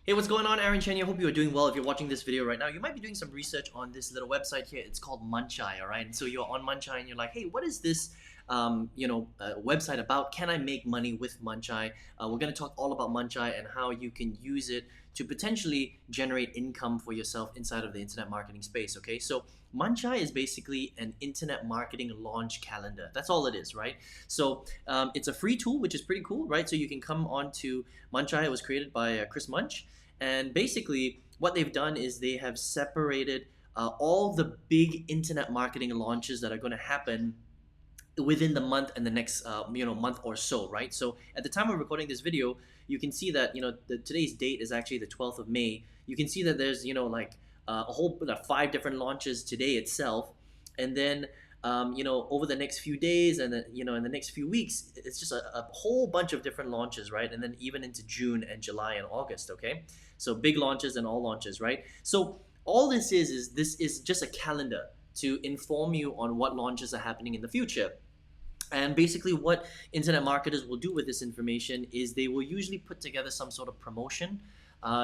Hey, what's going on, Aaron Chen? I hope you are doing well. If you're watching this video right now, you might be doing some research on this little website here. It's called Muncheye, all right? And so you're on Muncheye and you're like, hey, what is this website about? Can I make money with Muncheye? We're going to talk all about Muncheye and how you can use it to potentially generate income for yourself inside of the internet marketing space, okay? So Muncheye is basically an internet marketing launch calendar. That's all it is, right? So it's a free tool, which is pretty cool, right? So you can come on to Muncheye. It was created by Chris Munch. And basically, what they've done is they have separated all the big internet marketing launches that are going to happen within the month and the next month or so, right? So at the time of recording this video, you can see that today's date is actually the 12th of May. You can see that there's a whole 5 different launches today itself, and then over the next few days and then in the next few weeks, it's just a whole bunch of different launches, right? And then even into June and July and August, okay? So big launches and all launches, right? So all this is just a calendar to inform you on what launches are happening in the future. And basically what internet marketers will do with this information is they will usually put together some sort of promotion.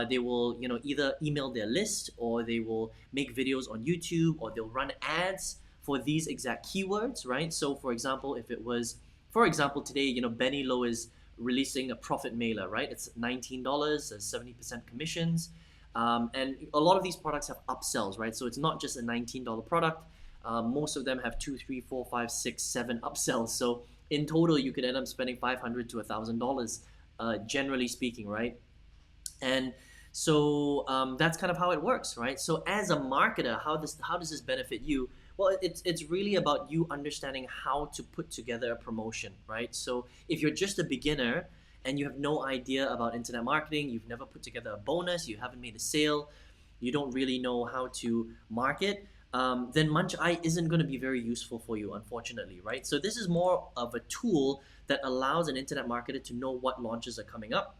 They will either email their list, or they will make videos on YouTube, or they'll run ads for these exact keywords, right? So for example, if it was, today, Benny Low is releasing a profit mailer, right? It's $19, 70% commissions. And a lot of these products have upsells, right? So it's not just a $19 product. Most of them have 2, 3, 4, 5, 6, 7 upsells. So in total, you could end up spending $500 to $1,000, generally speaking, right? And so that's kind of how it works, right? So as a marketer, how does this benefit you? Well, it's really about you understanding how to put together a promotion, right? So if you're just a beginner and you have no idea about internet marketing, you've never put together a bonus, you haven't made a sale, you don't really know how to market, then Muncheye isn't going to be very useful for you, unfortunately, right? So this is more of a tool that allows an internet marketer to know what launches are coming up.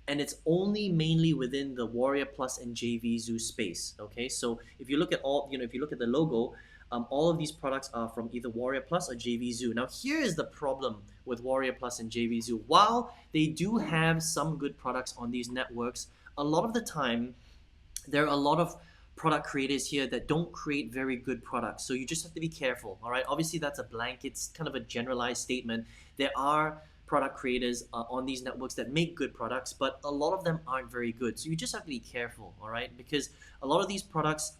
And it's only mainly within the Warrior Plus and JVZoo space, okay? So if you look at if you look at the logo, all of these products are from either Warrior Plus or JVZoo. Now here is the problem with Warrior Plus and JVZoo. While they do have some good products on these networks, a lot of the time there are a lot of product creators here that don't create very good products. So you just have to be careful, all right? Obviously that's a blanket, it's kind of a generalized statement. There are product creators on these networks that make good products, but a lot of them aren't very good. So you just have to be careful, all right? Because a lot of these products,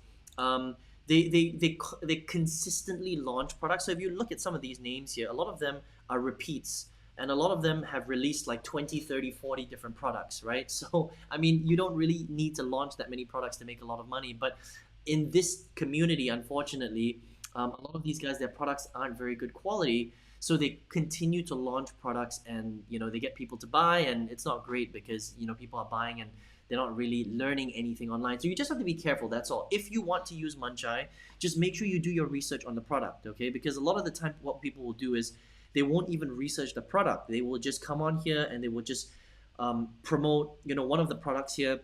they consistently launch products. So if you look at some of these names here, a lot of them are repeats, and a lot of them have released like 20, 30, 40 different products, right? So I mean, you don't really need to launch that many products to make a lot of money, but in this community, unfortunately, a lot of these guys, their products aren't very good quality, so they continue to launch products, and they get people to buy, and it's not great because people are buying and they're not really learning anything online. So you just have to be careful, that's all. If you want to use Muncheye, just make sure you do your research on the product, okay? Because a lot of the time what people will do is they won't even research the product. They will just come on here and they will just promote one of the products here,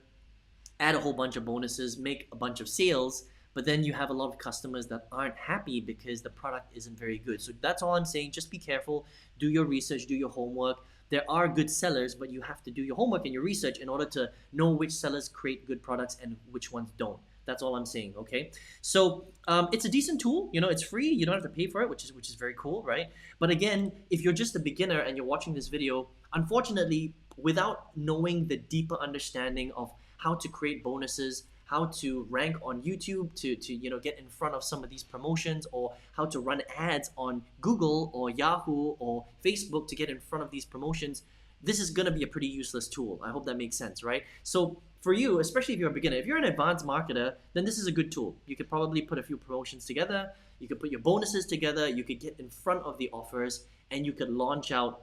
add a whole bunch of bonuses, make a bunch of sales, but then you have a lot of customers that aren't happy because the product isn't very good. So that's all I'm saying. Just be careful, do your research, do your homework. There are good sellers, but you have to do your homework and your research in order to know which sellers create good products and which ones don't. That's all I'm saying, okay? So it's a decent tool, it's free, you don't have to pay for it, which is very cool, right? But again, if you're just a beginner and you're watching this video, unfortunately, without knowing the deeper understanding of how to create bonuses, how to rank on YouTube to get in front of some of these promotions, or how to run ads on Google or Yahoo or Facebook to get in front of these promotions, this is going to be a pretty useless tool. I hope that makes sense, right? So for you, especially if you're a beginner, if you're an advanced marketer, then this is a good tool. You could probably put a few promotions together, you could put your bonuses together, you could get in front of the offers, and you could launch out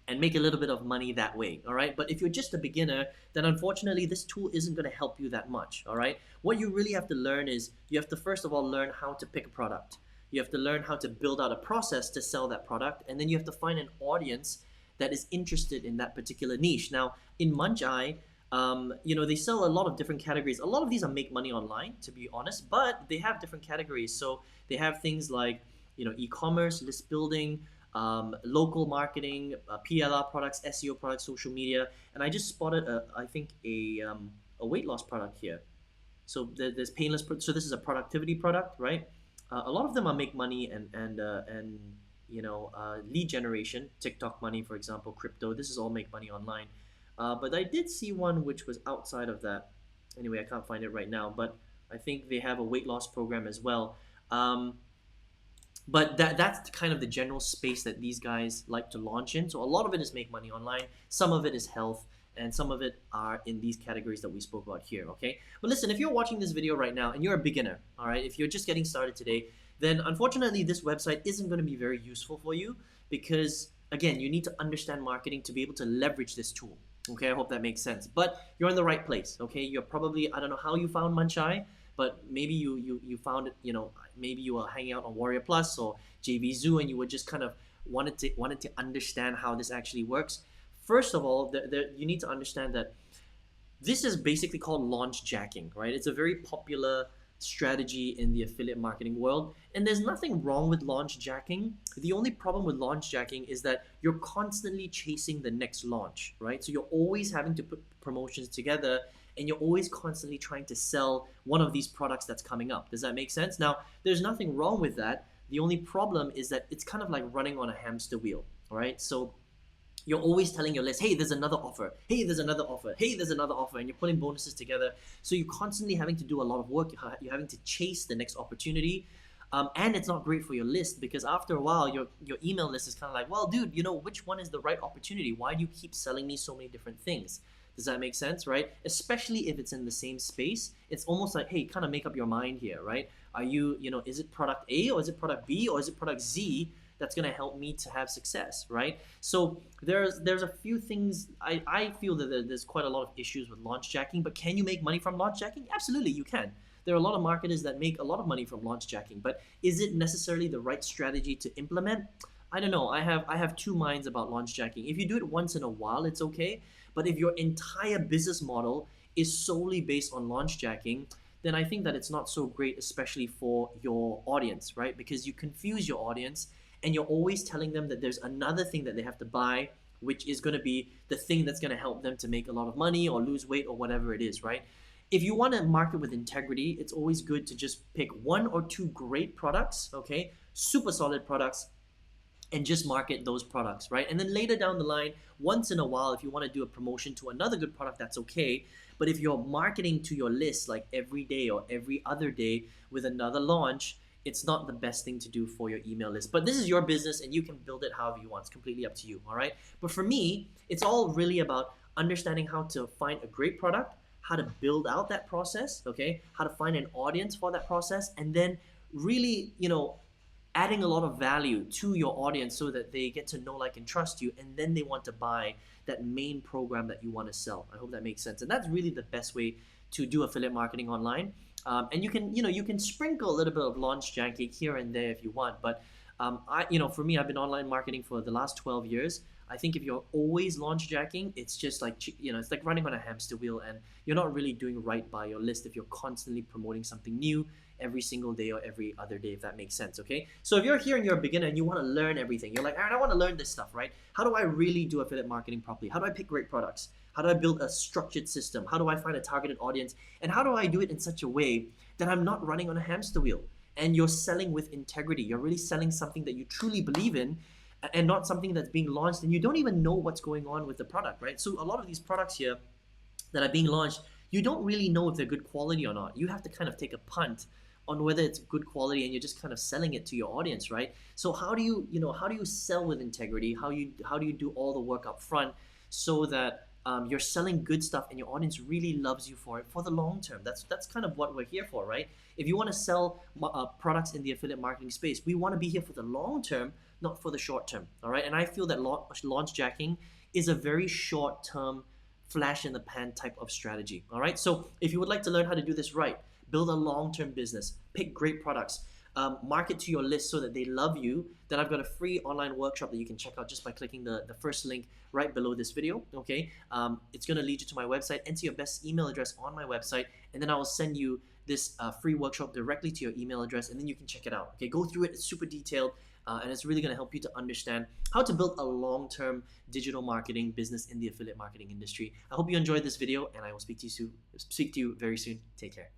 and make a little bit of money that way, all right? But if you're just a beginner, then unfortunately this tool isn't going to help you that much, all right? What you really have to learn is you have to first of all learn how to pick a product. You have to learn how to build out a process to sell that product, and then you have to find an audience that is interested in that particular niche. Now in Muncheye, they sell a lot of different categories. A lot of these are make money online, to be honest, but they have different categories. So they have things like e-commerce, list building, local marketing, PLR products, SEO products, social media, and I just spotted I think a weight loss product here. So there's painless. So this is a productivity product, right? A lot of them are make money and lead generation, TikTok money, for example, crypto. This is all make money online. But I did see one which was outside of that. Anyway, I can't find it right now. But I think they have a weight loss program as well. But that's kind of the general space that these guys like to launch in. So a lot of it is make money online. Some of it is health, and some of it are in these categories that we spoke about here, okay? But listen, if you're watching this video right now and you're a beginner, all right, if you're just getting started today, then unfortunately this website isn't going to be very useful for you because, again, you need to understand marketing to be able to leverage this tool, okay? I hope that makes sense. But you're in the right place, okay? You're probably, I don't know how you found Muncheye, but maybe you found it, maybe you were hanging out on Warrior Plus or JV Zoo and you were just kind of wanted to understand how this actually works. First of all, you need to understand that this is basically called launch jacking, right? It's a very popular strategy in the affiliate marketing world, and there's nothing wrong with launch jacking. The only problem with launch jacking is that you're constantly chasing the next launch, right? So you're always having to put promotions together and you're always constantly trying to sell one of these products that's coming up. Does that make sense? Now, there's nothing wrong with that. The only problem is that it's kind of like running on a hamster wheel, all right? So you're always telling your list, hey, there's another offer. Hey, there's another offer. Hey, there's another offer. And you're putting bonuses together. So you're constantly having to do a lot of work. You're having to chase the next opportunity. And it's not great for your list because after a while, your email list is kind of like, well, dude, which one is the right opportunity? Why do you keep selling me so many different things? Does that make sense, right? Especially if it's in the same space. It's almost like, hey, kind of make up your mind here, right? Are you, is it product A or is it product B or is it product Z that's going to help me to have success, right? So there's a few things. I feel that there's quite a lot of issues with launch jacking, but can you make money from launch jacking? Absolutely, you can. There are a lot of marketers that make a lot of money from launch jacking, but is it necessarily the right strategy to implement? I don't know. I have two minds about launch jacking. If you do it once in a while, it's okay. But if your entire business model is solely based on launch jacking, then I think that it's not so great, especially for your audience, right? Because you confuse your audience and you're always telling them that there's another thing that they have to buy, which is going to be the thing that's going to help them to make a lot of money or lose weight or whatever it is, right? If you want to market with integrity, it's always good to just pick one or two great products, okay? Super solid products, and just market those products, right? And then later down the line, once in a while, if you want to do a promotion to another good product, that's okay. But if you're marketing to your list like every day or every other day with another launch, it's not the best thing to do for your email list. But this is your business and you can build it however you want. It's completely up to you, all right? But for me, it's all really about understanding how to find a great product, how to build out that process, okay? How to find an audience for that process, and then really, adding a lot of value to your audience so that they get to know, like, and trust you, and then they want to buy that main program that you want to sell. I hope that makes sense. And that's really the best way to do affiliate marketing online. And you can sprinkle a little bit of launch jacking here and there if you want. But for me, I've been online marketing for the last 12 years. I think if you're always launch jacking, it's just like, it's like running on a hamster wheel, and you're not really doing right by your list if you're constantly promoting something new every single day or every other day, if that makes sense, okay? So if you're here and you're a beginner and you want to learn everything, you're like, Aaron, I want to learn this stuff, right? How do I really do affiliate marketing properly? How do I pick great products? How do I build a structured system? How do I find a targeted audience? And how do I do it in such a way that I'm not running on a hamster wheel? And you're selling with integrity. You're really selling something that you truly believe in, and not something that's being launched and you don't even know what's going on with the product, right? So a lot of these products here that are being launched, you don't really know if they're good quality or not. You have to kind of take a punt on whether it's good quality, and you're just kind of selling it to your audience, right? So how do you sell with integrity? How do you do all the work up front so that you're selling good stuff and your audience really loves you for it for the long term? That's kind of what we're here for, right? If you want to sell products in the affiliate marketing space, we want to be here for the long term, not for the short term, all right? And I feel that launch jacking is a very short term, flash in the pan type of strategy, all right? So if you would like to learn how to do this right, build a long-term business, pick great products, market to your list so that they love you, then I've got a free online workshop that you can check out just by clicking the first link right below this video, okay? It's gonna lead you to my website, enter your best email address on my website, and then I will send you this free workshop directly to your email address, and then you can check it out, okay? Go through it, it's super detailed. and it's really going to help you to understand how to build a long-term digital marketing business in the affiliate marketing industry. I hope you enjoyed this video, and I will speak to you very soon. Take care.